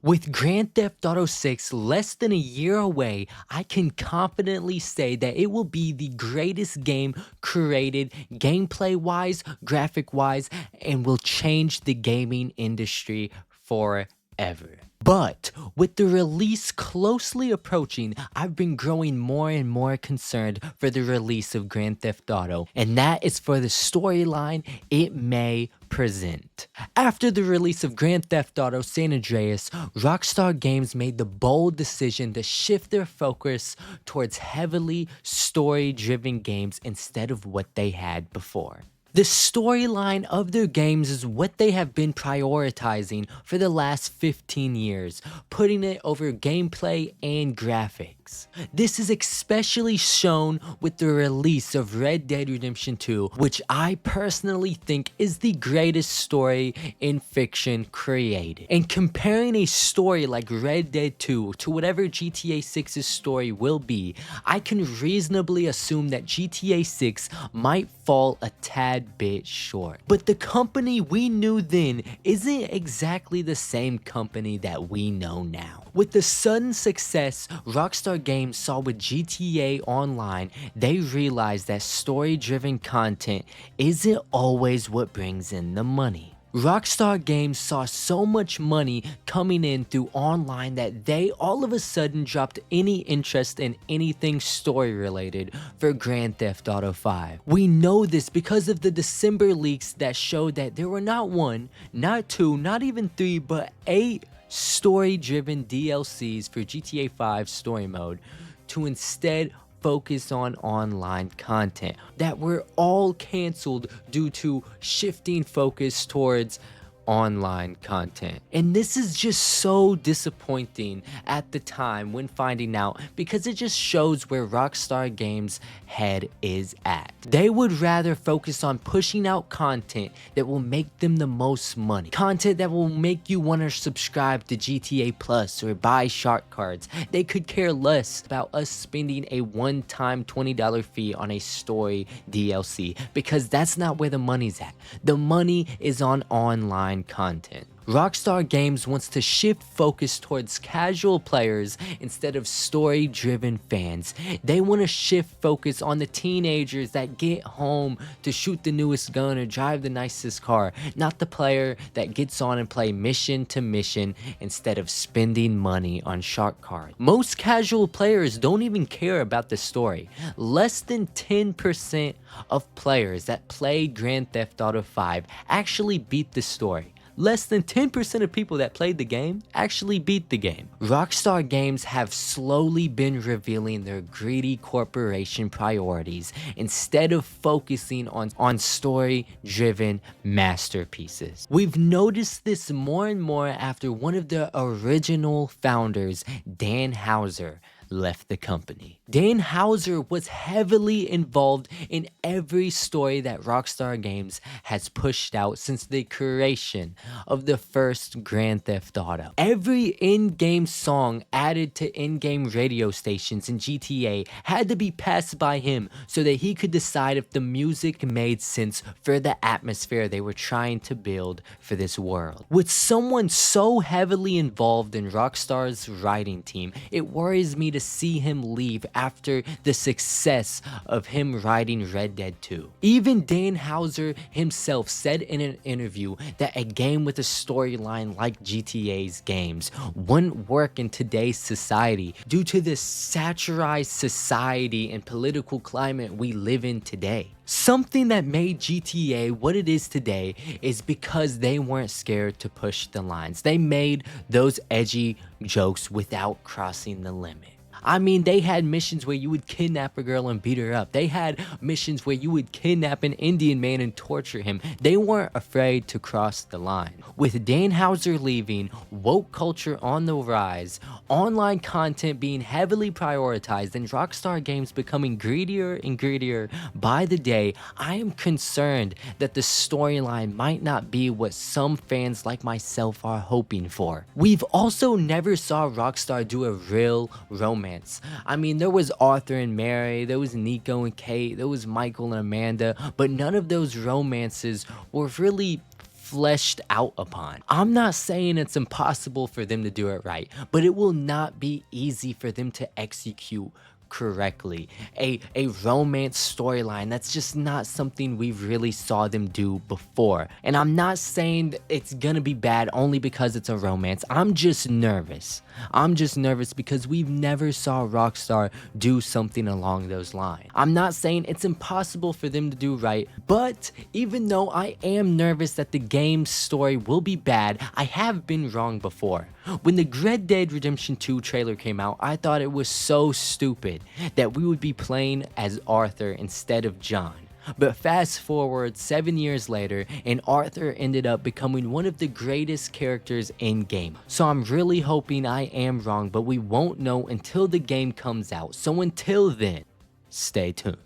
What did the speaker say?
With Grand Theft Auto 6 less than a year away, I can confidently say that it will be the greatest game created gameplay wise, graphic wise, and will change the gaming industry forever. But with the release closely approaching, I've been growing more and more concerned for the release of Grand Theft Auto, and that is for the storyline it may present. After the release of Grand Theft Auto San Andreas, Rockstar Games made the bold decision to shift their focus towards heavily story-driven games instead of what they had before. The storyline of their games is what they have been prioritizing for the last 15 years, putting it over gameplay and graphics. This is especially shown with the release of Red Dead Redemption 2, which I personally think is the greatest story in fiction created. And comparing a story like Red Dead 2 to whatever GTA 6's story will be, I can reasonably assume that GTA 6 might fall a tad bit short. But the company we knew then isn't exactly the same company that we know now. With the sudden success Rockstar Games saw with GTA Online, they realized that story-driven content isn't always what brings in the money. Rockstar Games saw so much money coming in through online that they all of a sudden dropped any interest in anything story related for Grand Theft Auto 5. We know this because of the December leaks that showed that there were not one, not two, not even three, but 8 story-driven DLCs for GTA 5 story mode to instead focus on online content that were all canceled due to shifting focus towards online content. And this is just so disappointing at the time when finding out, because it just shows where Rockstar Games' head is at. They would rather focus on pushing out content that will make them the most money, content that will make you want to subscribe to GTA Plus or buy shark cards. They could care less about us spending a one-time $20 fee on a story DLC, because that's not where the money's at. The money is on online content. Rockstar Games wants to shift focus towards casual players instead of story-driven fans. They want to shift focus on the teenagers that get home to shoot the newest gun or drive the nicest car, not the player that gets on and play mission to mission instead of spending money on shark cards. Most casual players don't even care about the story. Less than 10% of players that played Grand Theft Auto 5 actually beat the story. Less than 10% of people that played the game actually beat the game. Rockstar Games have slowly been revealing their greedy corporation priorities instead of focusing on story-driven masterpieces. We've noticed this more and more after one of the original founders, Dan Houser, left the company. Dan Houser was heavily involved in every story that Rockstar Games has pushed out since the creation of the first Grand Theft Auto. Every in-game song added to in-game radio stations in GTA had to be passed by him so that he could decide if the music made sense for the atmosphere they were trying to build for this world. With someone so heavily involved in Rockstar's writing team, it worries me to see him leave after the success of him writing Red Dead 2. Even Dan Houser himself said in an interview that a game with a storyline like GTA's games wouldn't work in today's society due to the satirized society and political climate we live in today. Something that made GTA what it is today is because they weren't scared to push the lines. They made those edgy jokes without crossing the limit. I mean, they had missions where you would kidnap a girl and beat her up. They had missions where you would kidnap an Indian man and torture him. They weren't afraid to cross the line. With Dan Houser leaving, woke culture on the rise, online content being heavily prioritized, and Rockstar Games becoming greedier and greedier by the day, I am concerned that the storyline might not be what some fans like myself are hoping for. We've also never saw Rockstar do a real romance. I mean, there was Arthur and Mary, there was Nico and Kate, there was Michael and Amanda, but none of those romances were really fleshed out upon. I'm not saying it's impossible for them to do it right, but it will not be easy for them to execute correctly. A romance storyline, that's just not something we've really saw them do before. And I'm not saying that it's gonna be bad only because it's a romance. I'm just nervous. I'm just nervous because we've never saw Rockstar do something along those lines. I'm not saying it's impossible for them to do right, but even though I am nervous that the game's story will be bad, I have been wrong before. When the Red Dead Redemption 2 trailer came out, I thought it was so stupid that we would be playing as Arthur instead of John. But fast forward 7 years later, and Arthur ended up becoming one of the greatest characters in game. So I'm really hoping I am wrong, but we won't know until the game comes out. So until then, stay tuned.